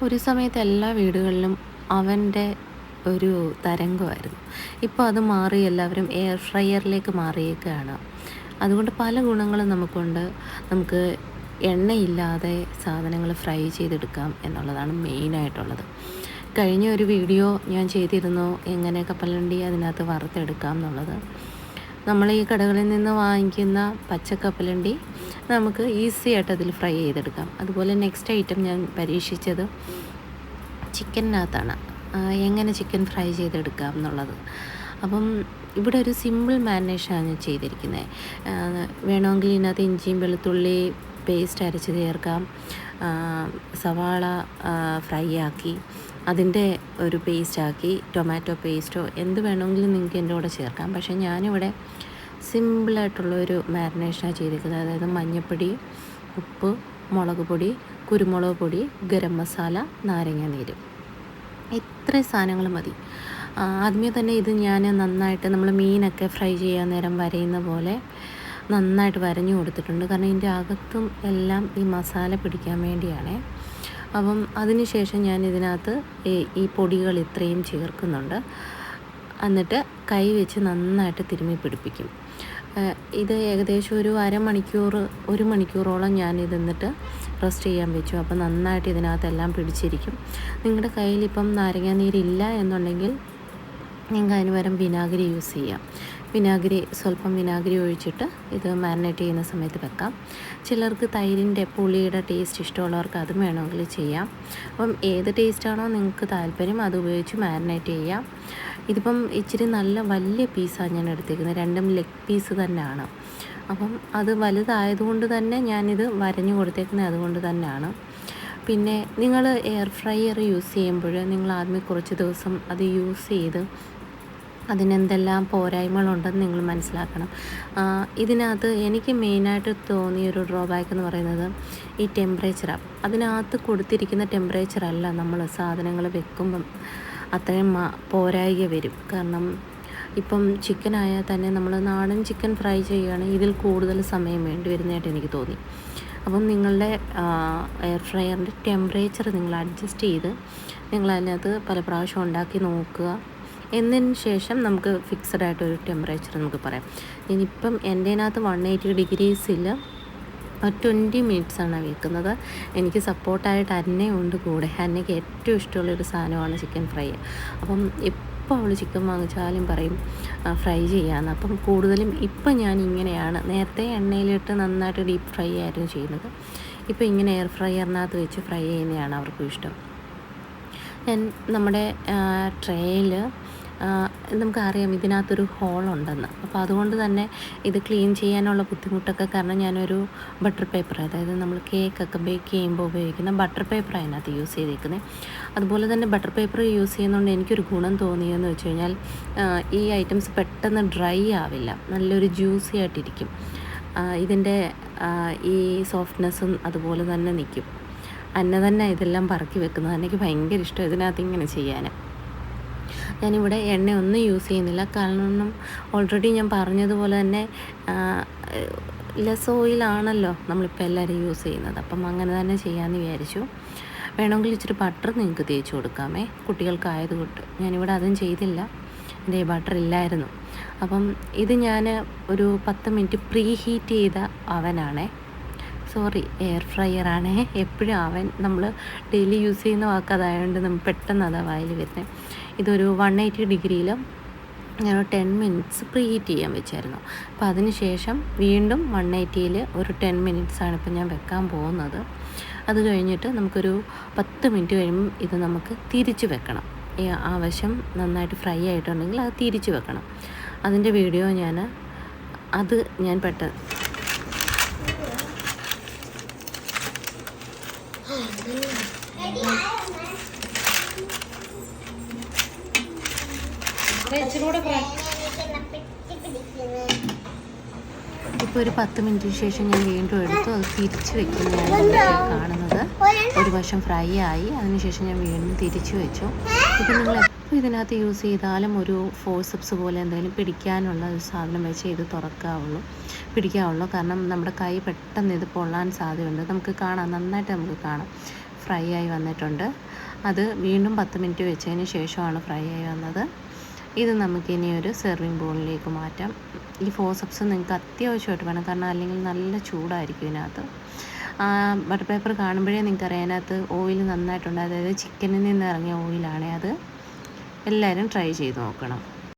ഒരു സമയത്ത് എല്ലാ വീടുകളിലും അവൻ്റെ ഒരു തരംഗമായിരുന്നു. ഇപ്പോൾ അത് മാറി എല്ലാവരും എയർ ഫ്രയറിലേക്ക് മാറിയേക്കുകയാണ്. അതുകൊണ്ട് പല ഗുണങ്ങളും നമുക്കുണ്ട്. നമുക്ക് എണ്ണയില്ലാതെ സാധനങ്ങൾ ഫ്രൈ ചെയ്തെടുക്കാം എന്നുള്ളതാണ് മെയിനായിട്ടുള്ളത്. കഴിഞ്ഞ ഒരു വീഡിയോ ഞാൻ ചെയ്തിരുന്നു എങ്ങനെ കപ്പലണ്ടി അതിനകത്ത് വറുത്തെടുക്കാം എന്നുള്ളത്. നമ്മൾ ഈ കടകളിൽ നിന്ന് വാങ്ങിക്കുന്ന പച്ചക്കപ്പലണ്ടി നമുക്ക് ഈസി ആയിട്ട് അതിൽ ഫ്രൈ ചെയ്തെടുക്കാം. അതുപോലെ നെക്സ്റ്റ് ഐറ്റം ഞാൻ പരീക്ഷിച്ചത് ചിക്കനകത്താണ്, എങ്ങനെ ചിക്കൻ ഫ്രൈ ചെയ്തെടുക്കാം എന്നുള്ളത്. അപ്പം ഇവിടെ ഒരു സിമ്പിൾ മാരിനേഷനാണ് ഞാൻ ചെയ്തിരിക്കുന്നത്. വേണമെങ്കിൽ ഇതിനകത്ത് ഇഞ്ചിയും വെളുത്തുള്ളി പേസ്റ്റ് അരച്ച് ചേർക്കാം, സവാള ഫ്രൈ ആക്കി അതിൻ്റെ ഒരു പേസ്റ്റാക്കി, ടൊമാറ്റോ പേസ്റ്റോ എന്ത് വേണമെങ്കിലും നിങ്ങൾക്ക് എൻ്റെ കൂടെ ചേർക്കാം. പക്ഷേ ഞാനിവിടെ സിമ്പിളായിട്ടുള്ളൊരു മാരിനേഷനാണ് ചെയ്തിരിക്കുന്നത്. അതായത് മഞ്ഞൾപ്പൊടി, ഉപ്പ്, മുളക് പൊടി, കുരുമുളക് പൊടി, ഗരം മസാല, നാരങ്ങ നീര്, ഇത്രയും സാധനങ്ങൾ മതി. ആദ്യമേ തന്നെ ഇത് ഞാൻ നന്നായിട്ട് നമ്മൾ മീനൊക്കെ ഫ്രൈ ചെയ്യാൻ നേരം വരയുന്ന പോലെ നന്നായിട്ട് വരഞ്ഞു കൊടുത്തിട്ടുണ്ട്. കാരണം ഇതിൻ്റെ അകത്തും എല്ലാം ഈ മസാല പിടിക്കാൻ വേണ്ടിയാണ്. അപ്പം അതിന് ശേഷം ഞാൻ ഇതിനകത്ത് ഈ പൊടികൾ ഇത്രയും ചേർക്കുന്നുണ്ട്. എന്നിട്ട് കൈ വെച്ച് നന്നായിട്ട് തിരുമ്മി പിടിപ്പിക്കും. ഇത് ഏകദേശം ഒരു അരമണിക്കൂർ 1 മണിക്കൂറോളം ഞാനിത് എന്നിട്ട് റെസ്റ്റ് ചെയ്യാൻ വെച്ചു. അപ്പോൾ നന്നായിട്ട് ഇതിനകത്തെല്ലാം പിടിച്ചിരിക്കും. നിങ്ങളുടെ കയ്യിലിപ്പം നാരങ്ങ നീരില്ല എന്നുണ്ടെങ്കിൽ നിങ്ങൾക്ക് അതിന് പകരം വിനാഗിരി യൂസ് ചെയ്യാം. സ്വല്പം വിനാഗിരി ഒഴിച്ചിട്ട് ഇത് മാരിനേറ്റ് ചെയ്യുന്ന സമയത്ത് വെക്കാം. ചിലർക്ക് തൈരിൻ്റെ പുളിയുടെ ടേസ്റ്റ് ഇഷ്ടമുള്ളവർക്ക് അതും വേണമെങ്കിൽ ചെയ്യാം. അപ്പം ഏത് ടേസ്റ്റാണോ നിങ്ങൾക്ക് താല്പര്യം അത് ഉപയോഗിച്ച് മാരിനേറ്റ് ചെയ്യാം. ഇതിപ്പം ഇച്ചിരി നല്ല വലിയ പീസാണ് ഞാൻ എടുത്തേക്കുന്നത്, 2 ലെഗ് പീസ് തന്നെയാണ്. അപ്പം അത് വലുതായതുകൊണ്ട് തന്നെ ഞാനിത് വരഞ്ഞു കൊടുത്തേക്കുന്നത് അതുകൊണ്ട് തന്നെയാണ്. പിന്നെ നിങ്ങൾ എയർ ഫ്രയർ യൂസ് ചെയ്യുമ്പോൾ നിങ്ങൾ ആദ്യമേ കുറച്ച് ദിവസം അത് യൂസ് ചെയ്ത് അതിനെന്തെല്ലാം പോരായ്മകളുണ്ടെന്ന് നിങ്ങൾ മനസ്സിലാക്കണം. ഇതിനകത്ത് എനിക്ക് മെയിനായിട്ട് തോന്നിയൊരു ഡ്രോബാക്ക് എന്ന് പറയുന്നത് ഈ ടെമ്പറേച്ചറാണ്. അതിനകത്ത് കൊടുത്തിരിക്കുന്ന ടെമ്പറേച്ചറല്ല നമ്മൾ സാധനങ്ങൾ വെക്കുമ്പം അത്രയും പോരായ്ക വരും. കാരണം ഇപ്പം ചിക്കനായാൽ തന്നെ നമ്മൾ നാടൻ ചിക്കൻ ഫ്രൈ ചെയ്യുകയാണെങ്കിൽ ഇതിൽ കൂടുതൽ സമയം വേണ്ടി വരുന്നതായിട്ട് എനിക്ക് തോന്നി. അപ്പം നിങ്ങളുടെ എയർ ഫ്രയറിൻ്റെ ടെമ്പറേച്ചർ നിങ്ങൾ അഡ്ജസ്റ്റ് ചെയ്ത് നിങ്ങൾ അതിനകത്ത് പല പ്രാവശ്യം ഉണ്ടാക്കി നോക്കുക. എന്നതിന് ശേഷം നമുക്ക് ഫിക്സഡ് ആയിട്ടൊരു ടെമ്പറേച്ചർ നമുക്ക് പറയാം. ഇനിയിപ്പം എൻ്റെ അതിനകത്ത് 180 ഡിഗ്രീസിൽ 20 മിനിറ്റ്സാണ് വെക്കുന്നത്. എനിക്ക് സപ്പോർട്ടായിട്ട് അന്നയുണ്ട് കൂടെ. അന്നയ്ക്ക് ഏറ്റവും ഇഷ്ടമുള്ളൊരു സാധനമാണ് ചിക്കൻ ഫ്രൈ. അപ്പം എപ്പോൾ അവൾ ചിക്കൻ വാങ്ങിച്ചാലും പറയും ഫ്രൈ ചെയ്യാമെന്ന്. അപ്പം കൂടുതലും ഇപ്പം ഞാൻ ഇങ്ങനെയാണ്. നേരത്തെ എണ്ണയിലിട്ട് നന്നായിട്ട് ഡീപ്പ് ഫ്രൈ ആയിരുന്നു ചെയ്യുന്നത്. ഇപ്പോൾ ഇങ്ങനെ എയർ ഫ്രയറിനകത്ത് വെച്ച് ഫ്രൈ ചെയ്യുന്നതാണ് അവർക്കും ഇഷ്ടം. നമ്മുടെ ട്രേയിൽ നമുക്കറിയാം ഇതിനകത്തൊരു ഹോളുണ്ടെന്ന്. അപ്പോൾ അതുകൊണ്ട് തന്നെ ഇത് ക്ലീൻ ചെയ്യാനുള്ള ബുദ്ധിമുട്ടൊക്കെ കാരണം ഞാനൊരു ബട്ടർ പേപ്പർ, അതായത് നമ്മൾ കേക്കൊക്കെ ബേക്ക് ചെയ്യുമ്പോൾ ഉപയോഗിക്കുന്ന ബട്ടർ പേപ്പർ അതിനകത്ത് യൂസ് ചെയ്തേക്കുന്നത്. അതുപോലെ തന്നെ ബട്ടർ പേപ്പർ യൂസ് ചെയ്യുന്നതുകൊണ്ട് എനിക്കൊരു ഗുണം തോന്നിയെന്ന് വെച്ച് കഴിഞ്ഞാൽ ഈ ഐറ്റംസ് പെട്ടെന്ന് ഡ്രൈ ആവില്ല, നല്ലൊരു ജ്യൂസി ആയിട്ടിരിക്കും. ഇതിൻ്റെ ഈ സോഫ്റ്റ്നെസ്സും അതുപോലെ തന്നെ നിൽക്കും. തന്നെ ഇതെല്ലാം പറക്കി വെക്കുന്നത് എനിക്ക് ഭയങ്കര ഇഷ്ടം ഇതിനകത്ത് ഇങ്ങനെ ചെയ്യാൻ. ഞാനിവിടെ എണ്ണയൊന്നും യൂസ് ചെയ്യുന്നില്ല. കാരണം ഓൾറെഡി ഞാൻ പറഞ്ഞതുപോലെ തന്നെ ലെസ് ഓയിലാണല്ലോ നമ്മളിപ്പോൾ എല്ലാവരും യൂസ് ചെയ്യുന്നത്. അപ്പം അങ്ങനെ തന്നെ ചെയ്യാമെന്ന് വിചാരിച്ചു. വേണമെങ്കിൽ ഇച്ചിരി ബട്ടർ നിങ്ങൾക്ക് തേച്ച് കൊടുക്കാമേ, കുട്ടികൾക്കായതുകൊണ്ട്. ഞാനിവിടെ അതും ചെയ്തില്ല, എൻ്റെ ബട്ടർ ഇല്ലായിരുന്നു. അപ്പം ഇത് ഞാൻ ഒരു 10 മിനിറ്റ് പ്രീ ഹീറ്റ് ചെയ്ത അവനാണേ, എയർ ഫ്രയറാണേ. എപ്പോഴും അവൻ നമ്മൾ ഡെയിലി യൂസ് ചെയ്യുന്ന വാക്കതായതുകൊണ്ട് നമ്മൾ പെട്ടെന്ന് അതാ വായിൽ വരുന്നത്. ഇതൊരു 180 ഡിഗ്രിയിൽ ഞാൻ 10 മിനിറ്റ്സ് പ്രീ ഹീറ്റ് ചെയ്യാൻ വെച്ചായിരുന്നു. അപ്പോൾ അതിന് ശേഷം വീണ്ടും 180ൽ ഒരു 10 മിനിറ്റ്സാണ് ഇപ്പോൾ ഞാൻ വെക്കാൻ പോകുന്നത്. അത് കഴിഞ്ഞിട്ട് നമുക്കൊരു 10 മിനിറ്റ് കഴിയുമ്പം ഇത് നമുക്ക് തിരിച്ച് വെക്കണം. ആവശ്യം നന്നായിട്ട് ഫ്രൈ ആയിട്ടുണ്ടെങ്കിൽ അത് തിരിച്ച് വെക്കണം. അതിൻ്റെ വീഡിയോ ഞാൻ പെട്ടെന്ന് ഇപ്പോൾ ഒരു 10 മിനിറ്റിന് ശേഷം ഞാൻ വീണ്ടും എടുത്തു അത് തിരിച്ച് വെക്കുന്നതാണ് കാണുന്നത്. ഒരു വശം ഫ്രൈ ആയി, അതിനുശേഷം ഞാൻ വീണ്ടും തിരിച്ച് വെച്ചു. ഇപ്പം നിങ്ങൾ എപ്പോൾ ഇതിനകത്ത് യൂസ് ചെയ്താലും ഒരു ഫോഴ്സെപ്സ് പോലെ എന്തെങ്കിലും പിടിക്കാനുള്ള ഒരു സാധനം വെച്ച് ഇത് പിടിക്കാവുള്ളൂ. കാരണം നമ്മുടെ കൈ പെട്ടെന്ന് ഇത് പൊള്ളാൻ സാധ്യതയുണ്ട്. നമുക്ക് കാണാം, നന്നായിട്ട് നമുക്ക് കാണാം. ഫ്രൈ ആയി വന്നിട്ടുണ്ട്. അത് വീണ്ടും 10 മിനിറ്റ് വെച്ചതിന് ശേഷമാണ് ഫ്രൈ ആയി വന്നത്. ഇത് നമുക്കിനി ഒരു സെർവിങ് ബൗളിലേക്ക് മാറ്റാം. ഈ ഫോസപ്സ് നിങ്ങൾക്ക് അത്യാവശ്യമായിട്ട് വേണം, കാരണം അല്ലെങ്കിൽ നല്ല ചൂടായിരിക്കും ഇതിനകത്ത്. ബട്ടർ പേപ്പർ കാണുമ്പോഴേ നിങ്ങൾക്കറിയാം അതിനകത്ത് ഓയിൽ നന്നായിട്ടുണ്ട്, അതായത് ചിക്കനിൽ നിന്ന് ഇറങ്ങിയ ഓയിലാണ്. അത് എല്ലാവരും ട്രൈ ചെയ്ത് നോക്കണം.